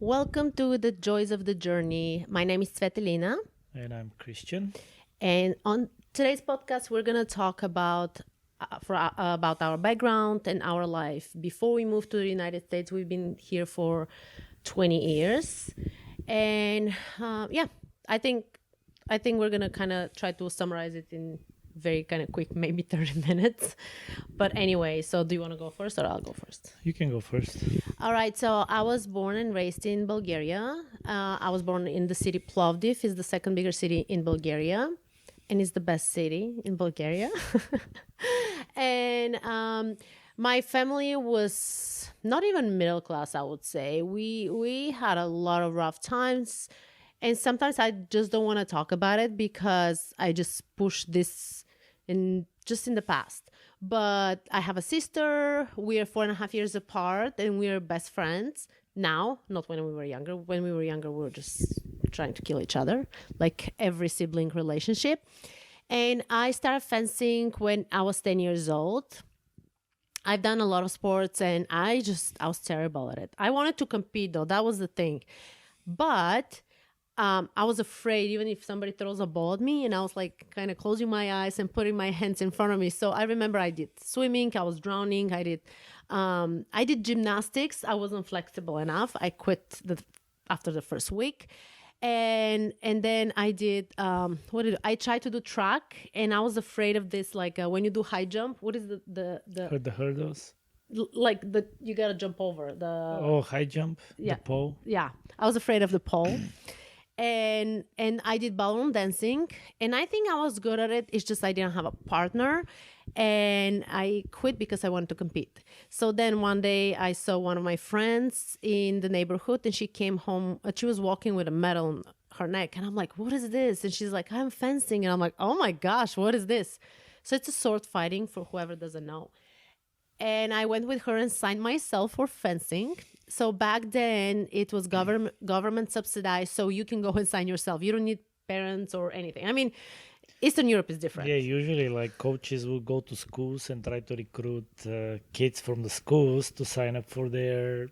Welcome to the Joys of the Journey. My name is Svetelina, And I'm Christian. and on today's podcast, we're gonna talk about our background and our life. Before we moved to the United States, we've been here for 20 years, and yeah, I think I think we're gonna kind of try to summarize it in very kind of quick, maybe 30 minutes. But anyway, so do you want to go first, or I'll go first? You can go first. All right, so I was born and raised in Bulgaria. I was born in the city Plovdiv, is the second biggest city in Bulgaria, and is the best city in Bulgaria. and my family was not even middle class, I would say. We had a lot of rough times, and sometimes I just don't want to talk about it because I just push this in just in the past. But I have a sister. We are 4.5 years apart, and we are best friends now. Not when we were younger. When we were younger, we were just trying to kill each other, like every sibling relationship. And I started fencing when I was 10 years old. I've done a lot of sports, and I was terrible at it. I wanted to compete, though. That was the thing. But I was afraid, even if somebody throws a ball at me, and I was like kind of closing my eyes and putting my hands in front of me. So I remember I did swimming, I was drowning, I did gymnastics. I wasn't flexible enough. I quit after the first week. And then I did I tried to do track, and I was afraid of this, like when you do high jump, what is the Heard the hurdles? like the you gotta jump over the Oh, high jump, yeah. the pole. Yeah, I was afraid of the pole. And I did ballroom dancing, and I think I was good at it. It's just I didn't have a partner, and I quit because I wanted to compete. So then one day I saw one of my friends in the neighborhood, and she came home. She was walking with a medal on her neck, and I'm like, "What is this?" And she's like, "I'm fencing," and I'm like, "Oh my gosh, what is this?" So it's a sword fighting, for whoever doesn't know. And I went with her and signed myself for fencing. So back then it was government subsidized, so you can go and sign yourself. You don't need parents or anything. I mean, Eastern Europe is different. Yeah, usually like coaches will go to schools and try to recruit kids from the schools to sign up for their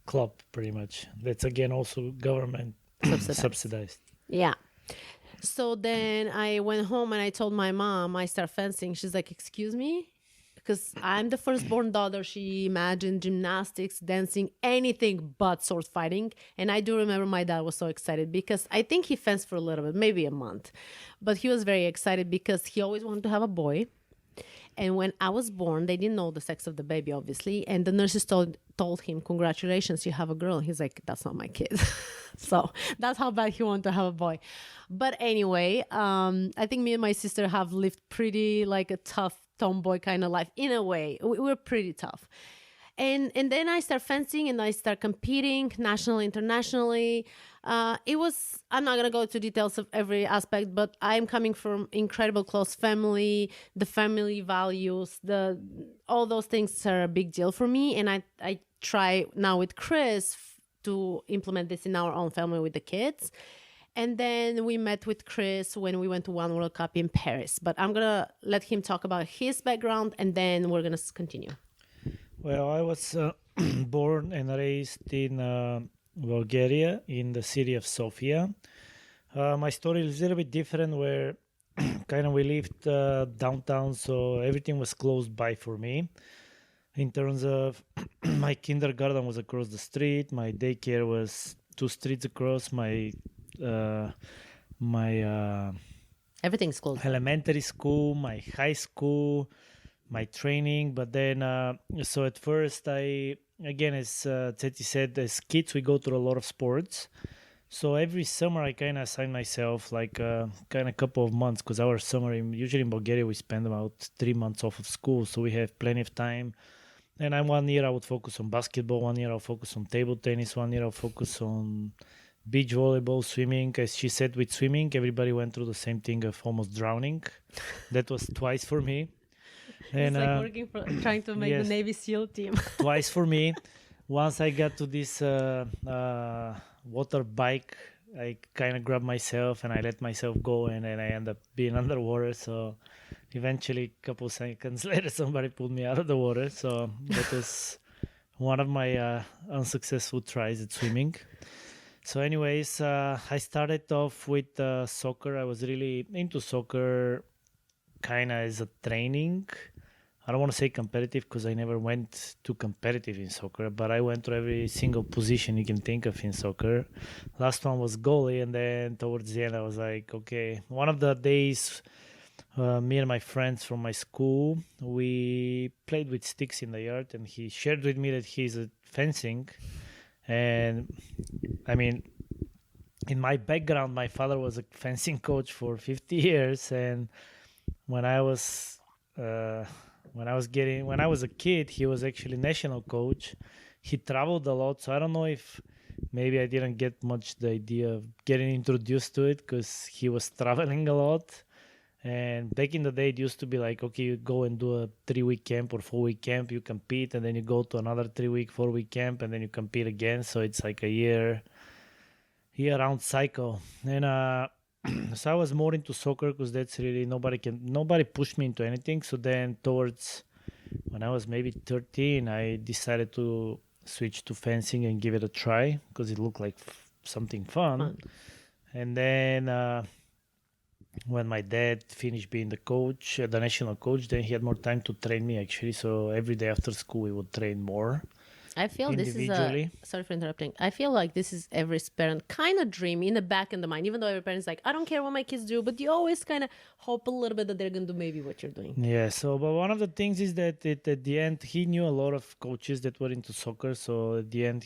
club, pretty much. That's again also government subsidized. Yeah. So then I went home and I told my mom I start fencing. She's like, "Excuse me?" Because I'm the firstborn daughter. She imagined gymnastics, dancing, anything but sword fighting. And I do remember my dad was so excited because I think he fenced for a little bit, maybe a month. But he was very excited because he always wanted to have a boy. And when I was born, they didn't know the sex of the baby, obviously. And the nurses told him, "Congratulations, you have a girl." And he's like, "That's not my kid." So that's how bad he wanted to have a boy. But anyway, I think me and my sister have lived pretty like a tough tomboy kind of life in a way. We're pretty tough. And then I start fencing and I start competing nationally, internationally. It was, I'm not going to go into details of every aspect, but I'm coming from incredible close family, the family values, all those things are a big deal for me. And I try now with Chris to implement this in our own family with the kids. And then we met with Chris when we went to One World Cup in Paris. But I'm going to let him talk about his background, and then we're going to continue. Well, I was born and raised in Bulgaria, in the city of Sofia. My story is a little bit different, where kind of we lived downtown, so everything was close by for me. In terms of my kindergarten was across the street, my daycare was 2 streets across, my Everything's close. elementary school, my high school, my training. But then, so at first, again, as Teti said, as kids, we go through a lot of sports. So every summer, I kind of assign myself like kind of couple of months, because our summer, usually in Bulgaria, we spend about 3 months off of school. So we have plenty of time. And 1 year I would focus on basketball, 1 year I'll focus on table tennis, 1 year I'll focus on beach volleyball, swimming. As she said, with swimming, everybody went through the same thing of almost drowning. That was twice for me. And, it's like working for trying to make yes, the Navy SEAL team. Twice for me. Once I got to this water bike, I kind of grabbed myself and I let myself go, and then I end up being underwater. So eventually, a couple seconds later, somebody pulled me out of the water. So that was one of my unsuccessful tries at swimming. So, anyways, I started off with soccer. I was really into soccer, kind of as a training. I don't want to say competitive because I never went too competitive in soccer, but I went to every single position you can think of in soccer. Last one was goalie, and then towards the end, I was like, okay. One of the days, me and my friends from my school, we played with sticks in the yard, and he shared with me that he's a fencing. And I mean, in my background, my father was a fencing coach for 50 years, and when I was uh, when I was a kid, he was actually national coach. He traveled a lot, so I don't know if maybe I didn't get much the idea of getting introduced to it because he was traveling a lot. And back in the day, it used to be like, okay, you go and do a 3 week camp or 4 week camp, you compete, and then you go to another 3 week, 4 week camp, and then you compete again. So it's like a year round cycle. And so I was more into soccer because that's really nobody pushed me into anything. So then towards when I was maybe 13, I decided to switch to fencing and give it a try because it looked like something fun. Fun. And then when my dad finished being the coach, the national coach, then he had more time to train me actually. So every day after school, we would train more I feel this is a individually. sorry for interrupting. I feel like this is every parent kind of dream in the back of the mind, even though every parent's like, I don't care what my kids do, but you always kind of hope a little bit that they're gonna do maybe what you're doing. Yeah. So, but one of the things is that at the end, he knew a lot of coaches that were into soccer. So at the end,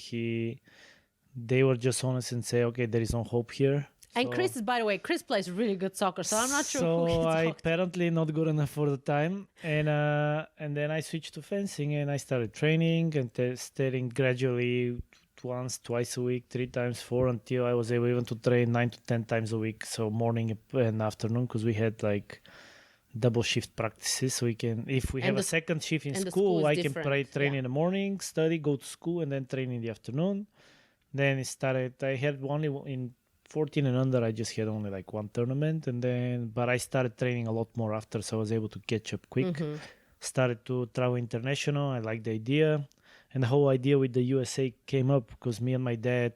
they were just honest and say, okay, there is no hope here. And So, Chris is, by the way, Chris plays really good soccer, so I'm not sure who so can I talk. apparently not good enough for the time, and then I switched to fencing and I started training and studying gradually once, twice a week, 3 times, four until I was able even to train 9 to 10 times a week. So morning and afternoon because we had like double shift practices. So we can, if we have And a second shift in and the school school, is I can different. train Yeah. in the morning, study, go to school, and then train in the afternoon. Then it started. I had only in 14 and under. I just had only like one tournament, and then but I started training a lot more after, so I was able to catch up quick. Hmm. Started to travel international. I liked the idea, and the whole idea with the USA came up because me and my dad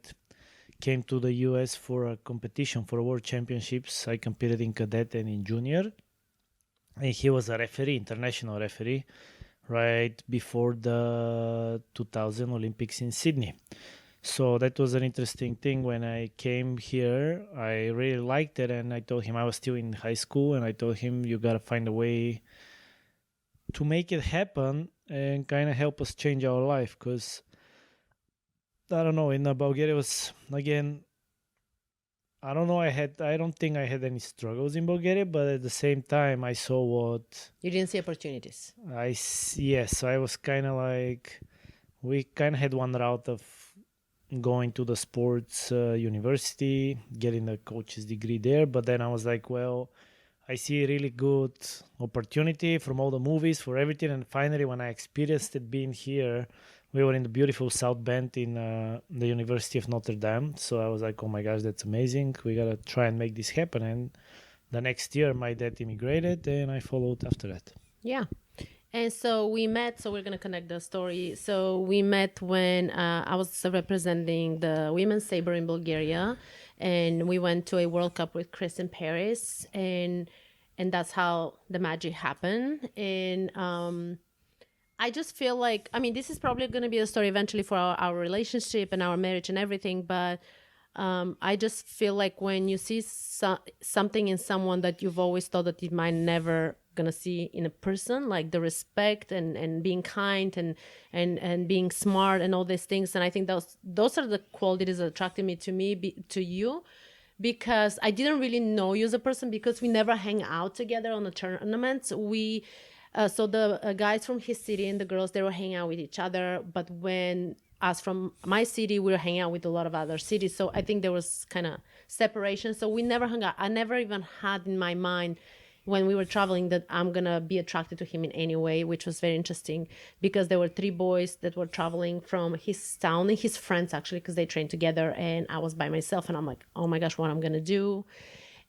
came to the US for a competition for World Championships. I competed in cadet and in junior, and he was a referee, international referee, right before the 2000 Olympics in Sydney. So that was an interesting thing. When I came here, I really liked it, and I told him I was still in high school, and I told him you gotta find a way to make it happen and kind of help us change our life. Because I don't know, in Bulgaria was again. I don't know. I don't think I had any struggles in Bulgaria, but at the same time, I saw what You didn't see opportunities. yes. So I was kind of like we kind of had one route of going to the sports university, getting the coach's degree there. But then I was like, well, I see a really good opportunity from all the movies for everything. And finally, when I experienced it being here, we were in the beautiful South Bend in the University of Notre Dame. So I was like, oh my gosh, that's amazing. We got to try and make this happen. And the next year, my dad immigrated and I followed after that. Yeah. And so we met, so we're going to connect the story. So we met when I was representing the women's saber in Bulgaria, and we went to a World Cup with Chris in Paris, and that's how the magic happened. And I just feel like, I mean, this is probably going to be a story eventually for our relationship and our marriage and everything, but I just feel like when you see something in someone that you've always thought that you might never gonna see in a person, like the respect and being kind and being smart and all these things, and I think those are the qualities that attracted me to you, because I didn't really know you as a person because we never hang out together on the tournaments. We so the guys from his city and the girls, they were hanging out with each other, but when us from my city, we were hanging out with a lot of other cities, so I think there was kind of separation, so we never hung out. I never even had in my mind when we were traveling that I'm gonna be attracted to him in any way, which was very interesting because there were 3 boys that were traveling from his town and his friends actually, because they trained together, and I was by myself, and I'm like, oh my gosh, what I'm gonna do.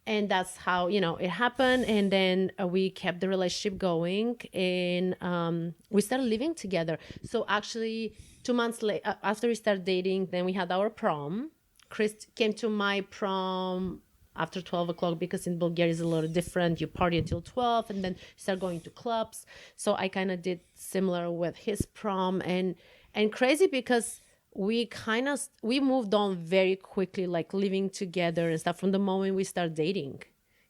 And that's how it happened, and then we kept the relationship going, and we started living together. So actually 2 months later, after we started dating, then we had our prom. Chris came to my prom after 12 o'clock because in Bulgaria is a little different. You party until 12 and then start going to clubs. So I kind of did similar with his prom, and crazy because we moved on very quickly, like living together and stuff from the moment we start dating.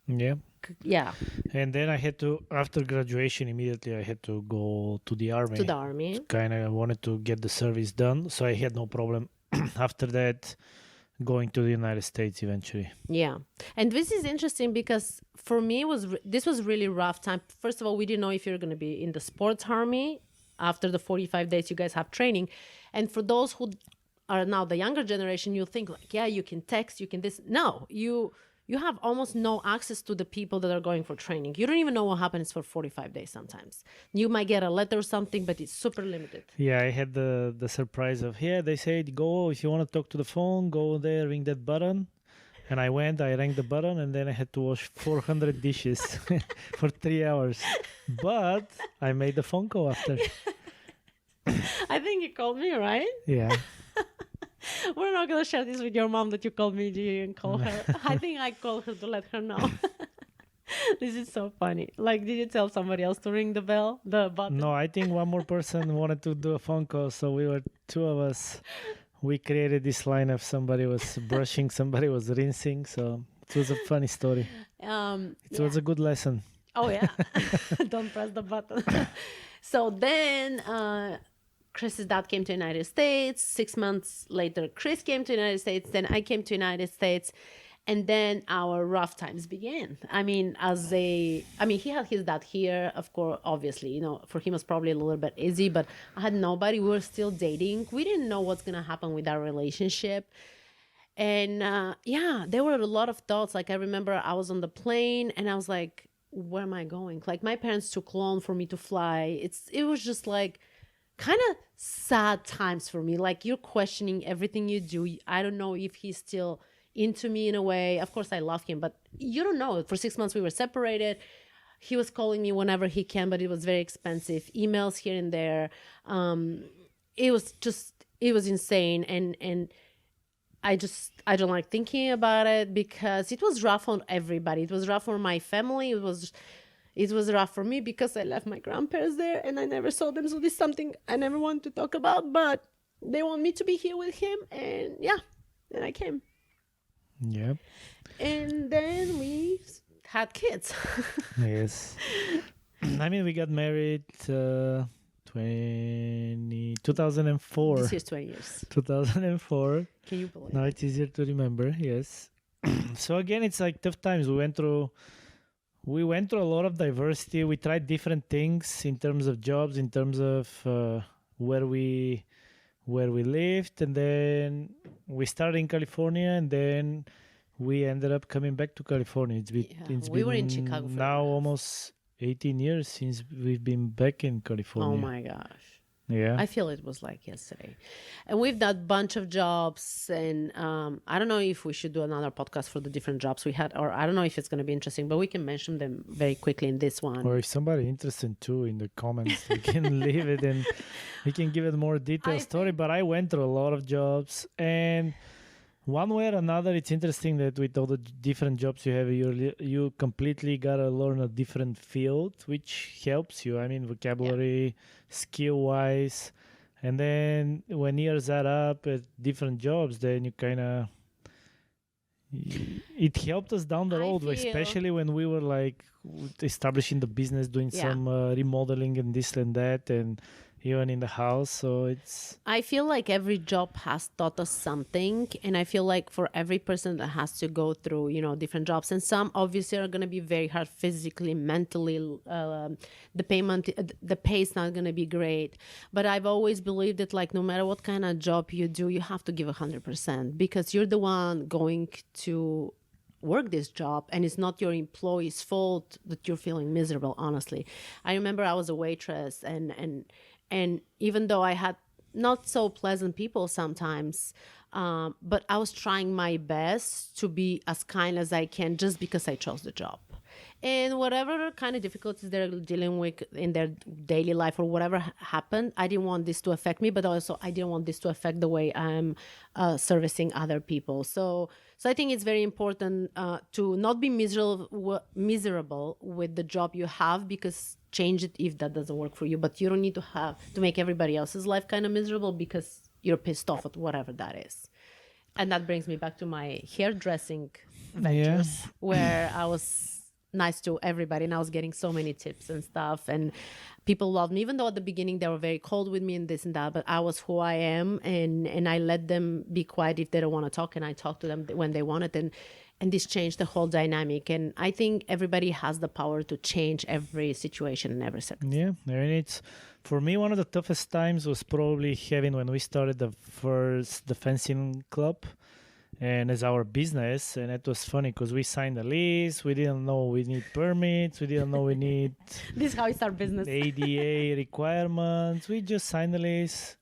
Yeah. Yeah, And then I had to, after graduation, immediately I had to go to the army. to the army. Kind of wanted to get the service done, so I had no problem after that going to the United States eventually. Yeah. And this is interesting because for me this was really rough time. First of all, we didn't know if you're going to be in the sports army. After the 45 days you guys have training. And for those who are now the younger generation, you think like, yeah, you can text, you can this. No, you have almost no access to the people that are going for training. You don't even know what happens for 45 days sometimes. You might get a letter or something, but it's super limited. Yeah, I had the surprise of, yeah, they said, go, if you want to talk to the phone, go there, ring that button. And I rang the button, and then I had to wash 400 dishes for 3 hours. But I made the phone call after. I think you called me, right? Yeah. We're not going to share this with your mom that you called me. You didn't call her. I think I called her to let her know. This is so funny. Like, did you tell somebody else to ring the bell, the button? No, I think one more person wanted to do a phone call, so we were two of us. We created this line of somebody was brushing, somebody was rinsing. So it was a funny story. It was a good lesson. Oh, yeah. Don't press the button. So then Chris's dad came to United States. 6 months later, Chris came to United States. Then I came to United States. And then our rough times began. I mean, he had his dad here, of course, obviously, for him it was probably a little bit easy, but I had nobody. We were still dating. We didn't know what's going to happen with our relationship. And there were a lot of thoughts. Like, I remember I was on the plane and I was like, where am I going? Like, my parents took long for me to fly. It was just like kind of sad times for me. Like, you're questioning everything you do. I don't know if he's still into me in a way. Of course, I love him, but you don't know. For 6 months, we were separated. He was calling me whenever he can, but it was very expensive. Emails here and there. It was insane. And I don't like thinking about it because it was rough on everybody. It was rough for my family. It was rough for me because I left my grandparents there and I never saw them. So this is something I never want to talk about, but they want me to be here with him. And and I came. Yeah. And then we had kids. Yes. I mean, we got married 2004. This year's 20 years. 2004. Can you believe Now it's easier to remember, yes. So again, it's like tough times. We went through a lot of diversity. We tried different things in terms of jobs, in terms of where we lived, and then we started in California, and then we ended up coming back to California. We were in Chicago for now almost 18 years since we've been back in California. Oh my gosh. Yeah. I feel it was like yesterday. And we've done a bunch of jobs, and I don't know if we should do another podcast for the different jobs we had, or I don't know if it's going to be interesting, but we can mention them very quickly in this one. Or if somebody interested too in the comments, we can leave it and we can give it a more detailed story. But I went through a lot of jobs, and one way or another, it's interesting that with all the different jobs you have, you completely got to learn a different field, which helps you. I mean, vocabulary, skill-wise. And then when years add up at different jobs, then you kind of... It helped us down the road, especially when we were like establishing the business, doing some remodeling and this and that, and even in the house. So I feel like every job has taught us something, and I feel like for every person that has to go through different jobs, and some obviously are going to be very hard physically, mentally, the pay is not going to be great, but I've always believed that like no matter what kind of job you do, you have to give 100% because you're the one going to work this job, and it's not your employee's fault that you're feeling miserable. Honestly, I remember I was a waitress, and even though I had not so pleasant people sometimes, but I was trying my best to be as kind as I can just because I chose the job. And whatever kind of difficulties they're dealing with in their daily life or whatever happened, I didn't want this to affect me, but also I didn't want this to affect the way I'm servicing other people. So I think it's very important to not be miserable with the job you have, because change it if that doesn't work for you. But you don't need to have to make everybody else's life kind of miserable because you're pissed off at whatever that is. And that brings me back to my hairdressing ventures, where I was nice to everybody and I was getting so many tips and stuff, and people loved me, even though at the beginning they were very cold with me and this and that, but I was who I am, and I let them be quiet if they don't want to talk, and I talked to them when they wanted, and this changed the whole dynamic. And I think everybody has the power to change every situation and every circumstance. Yeah, and it's, for me, one of the toughest times was probably having when we started the fencing club and as our business. And it was funny because we signed a lease, we didn't know we need permits, we didn't know we need This is how it's our business. ADA requirements. We just signed the lease.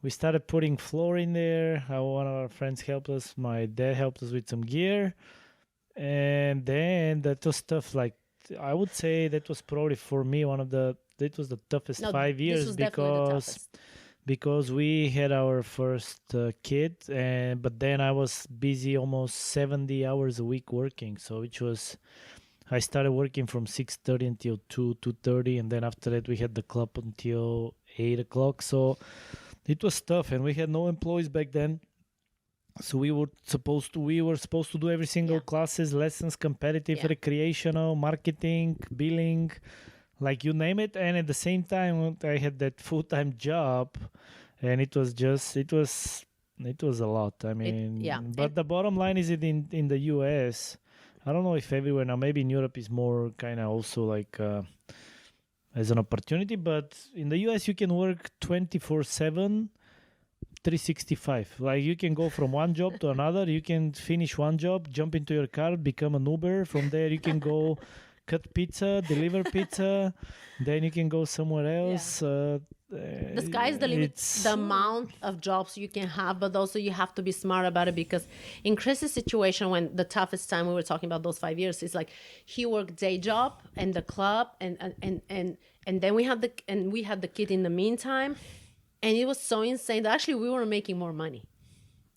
We started putting floor in there. One of our friends helped us. My dad helped us with some gear. And then that was tough. Like, I would say that was probably for me that was the toughest 5 years, this was definitely the toughest. because we had our first kid, but then I was busy almost 70 hours a week working. So I started working from 6:30 until 2:30, and then after that we had the club until 8 o'clock. So it was tough, and we had no employees back then. So we were supposed to do every single classes, lessons, competitive, recreational, marketing, billing, like you name it. And at the same time, I had that full-time job, and it was a lot. I mean, but the bottom line is it in the US. I don't know if everywhere now, maybe in Europe is more kind of also like as an opportunity, but in the US you can work 24/7. 365. Like, you can go from one job to another. You can finish one job, jump into your car, become an Uber. From there you can go cut pizza, deliver pizza. Then you can go somewhere else. The sky's the limit, the amount of jobs you can have, but also you have to be smart about it, because in Chris's situation, when the toughest time we were talking about those 5 years, it's like he worked day job and the club, and then we had the kid in the meantime. And it was so insane that actually we were making more money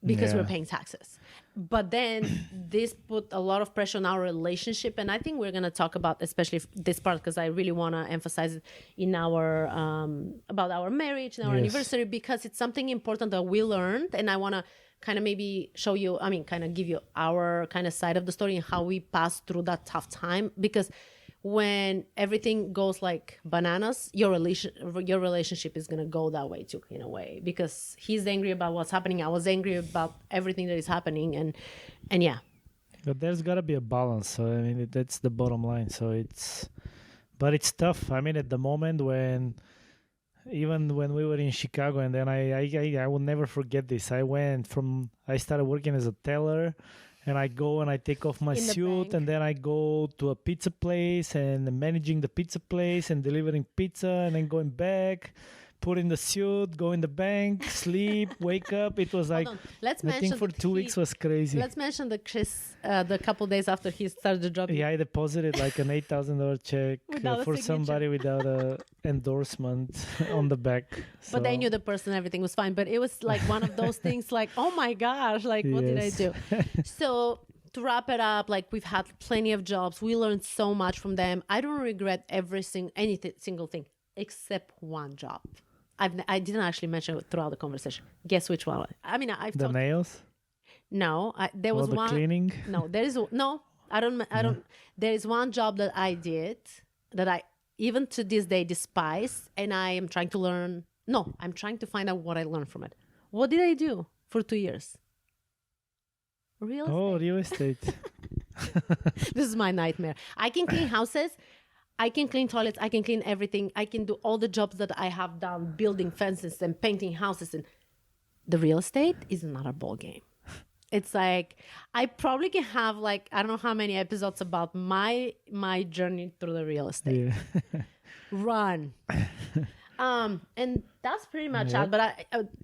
because we were paying taxes. But then this put a lot of pressure on our relationship. And I think we're going to talk about especially this part, because I really want to emphasize it in our, about our marriage and our anniversary, because it's something important that we learned. And I want to kind of maybe show you, kind of give you our kind of side of the story and how we passed through that tough time. Because when everything goes like bananas, your relationship is going to go that way too, in a way, because he's angry about what's happening. I was angry about everything that is happening. And yeah. But there's got to be a balance. So, I mean, that's the bottom line. So but it's tough. I mean, at the moment even when we were in Chicago, and then I will never forget this. I started working as a teller. And I go and I take off my suit, and then I go to a pizza place and managing the pizza place and delivering pizza, and then going back, put in the suit, go in the bank, sleep, wake up. It was like, I think for 2 weeks was crazy. Let's mention that Chris, the couple days after he started the job. Yeah, I deposited like an $8,000 check for somebody without a endorsement on the back. So. But they knew the person, everything was fine. But it was like one of those things like, oh my gosh, like what did I do? So to wrap it up, like we've had plenty of jobs. We learned so much from them. I don't regret any single thing except one job. I didn't actually mention it throughout the conversation. Guess which one? I mean, I've the nails. No, there was one. Cleaning. No, there is no. I don't. There is one job that I did that I even to this day despise, and I am trying to learn. No, I'm trying to find out what I learned from it. What did I do for 2 years? Real estate. Oh, real estate. This is my nightmare. I can clean houses. I can clean toilets. I can clean everything. I can do all the jobs that I have done, building fences and painting houses. And the real estate is not a ball game. It's like, I probably can have like, I don't know how many episodes about my journey through the real estate. Yeah. Run. And that's pretty much Yep. it. But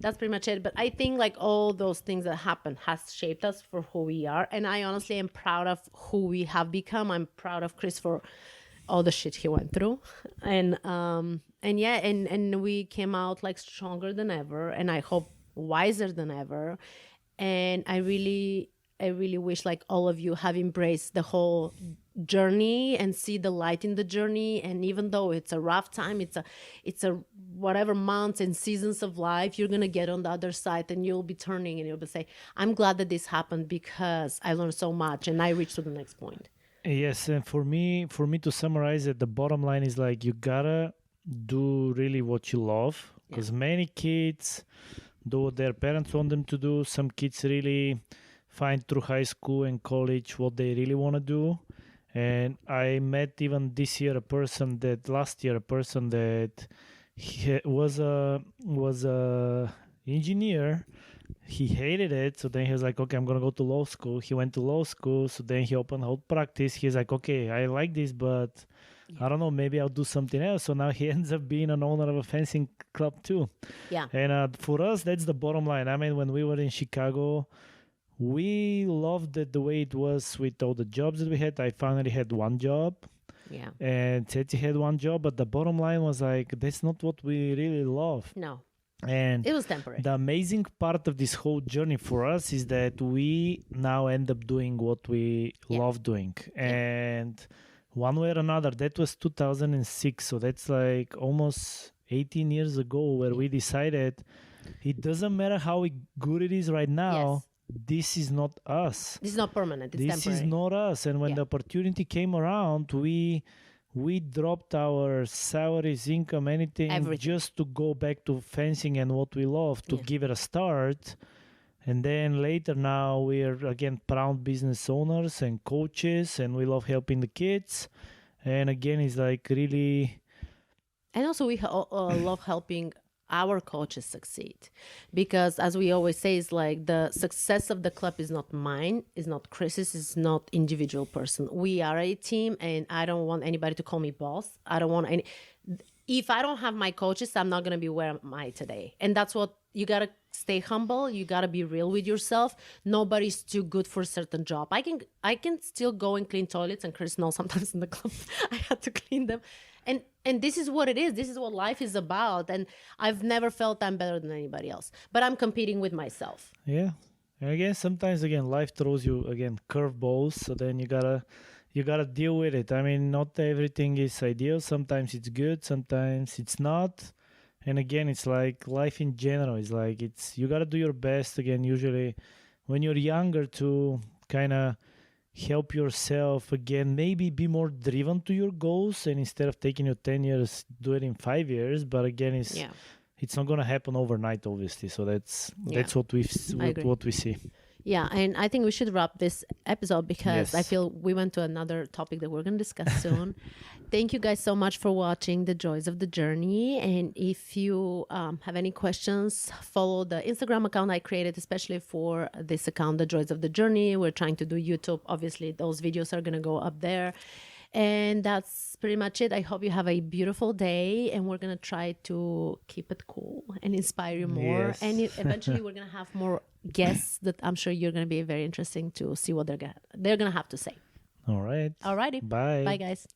that's pretty much it. But I think like all those things that happen has shaped us for who we are. And I honestly am proud of who we have become. I'm proud of Chris for all the shit he went through, and yeah, and we came out like stronger than ever, and I hope wiser than ever. And I really wish like all of you have embraced the whole journey and see the light in the journey. And even though it's a rough time, it's a whatever months and seasons of life, you're gonna get on the other side and you'll be turning and you'll be say, I'm glad that this happened because I learned so much and I reached to the next point. Yes, and for me to summarize it, the bottom line is like you gotta do really what you love, Yeah. because many kids do what their parents want them to do. Some kids really find through high school and college what they really want to do. And I met even this year a person that last year a person that he was a engineer. He hated it, so then he was like, okay, I'm gonna go to law school. He went to law school, so then he opened whole practice. He's like, okay, I like this, but I don't know, maybe I'll do something else. So now he ends up being an owner of a fencing club too. Yeah. And for us, that's the bottom line. I mean, when we were in Chicago, we loved it the way it was with all the jobs that we had. I finally had one job, Yeah. and Teti had one job, but the bottom line was like, that's not what we really love. No, And it was temporary. the amazing part of this whole journey for us is that we now end up doing what we Yeah. love doing. And one way or another, that was 2006. So that's like almost 18 years ago where we decided it doesn't matter how good it is right now. Yes. This is not us. This is not permanent. It's This temporary. is not us. And when Yeah. the opportunity came around, we dropped our salaries, income, anything, Everything. just to go back to fencing and what we love, to Yeah. give it a start. And then later now we're again proud business owners and coaches, and we love helping the kids. And again, it's like really, And also, we love helping our coaches succeed, because as we always say, it's like the success of the club is not mine, is not Chris's, is not individual person. We are a team, and I don't want anybody to call me boss. I don't want any. If I don't have my coaches, I'm not gonna be where am I today. And that's what you gotta stay humble. You gotta be real with yourself. Nobody's too good for a certain job. I can still go and clean toilets, and Chris knows sometimes in the club I had to clean them. And this is what it is. This is what life is about. And I've never felt I'm better than anybody else. But I'm competing with myself. yeah. And again, sometimes again, life throws you again curveballs, so then you gotta deal with it. I mean, not everything is ideal. Sometimes it's good, sometimes it's not. And again, it's like life in general. It's like you gotta do your best. Again, usually when you're younger to kind of help yourself again, maybe be more driven to your goals, and instead of taking you 10 years, do it in 5 years. But again, Yeah. it's not gonna happen overnight, obviously. So that's Yeah. what we I agree. what we see. Yeah, and I think we should wrap this episode because I Yes. feel we went to another topic that we're going to discuss soon. Thank you guys so much for watching The Joys of the Journey. And if you have any questions, follow the Instagram account I created, especially for this account, The Joys of the Journey. We're trying to do YouTube. Obviously, those videos are going to go up there. And that's pretty much it. I hope you have a beautiful day, and we're going to try to keep it cool and inspire you more. Yes. And eventually, we're going to have more guests that I'm sure you're going to be very interesting to see what they're going to have to say. All right. Alrighty. Bye. Bye, guys.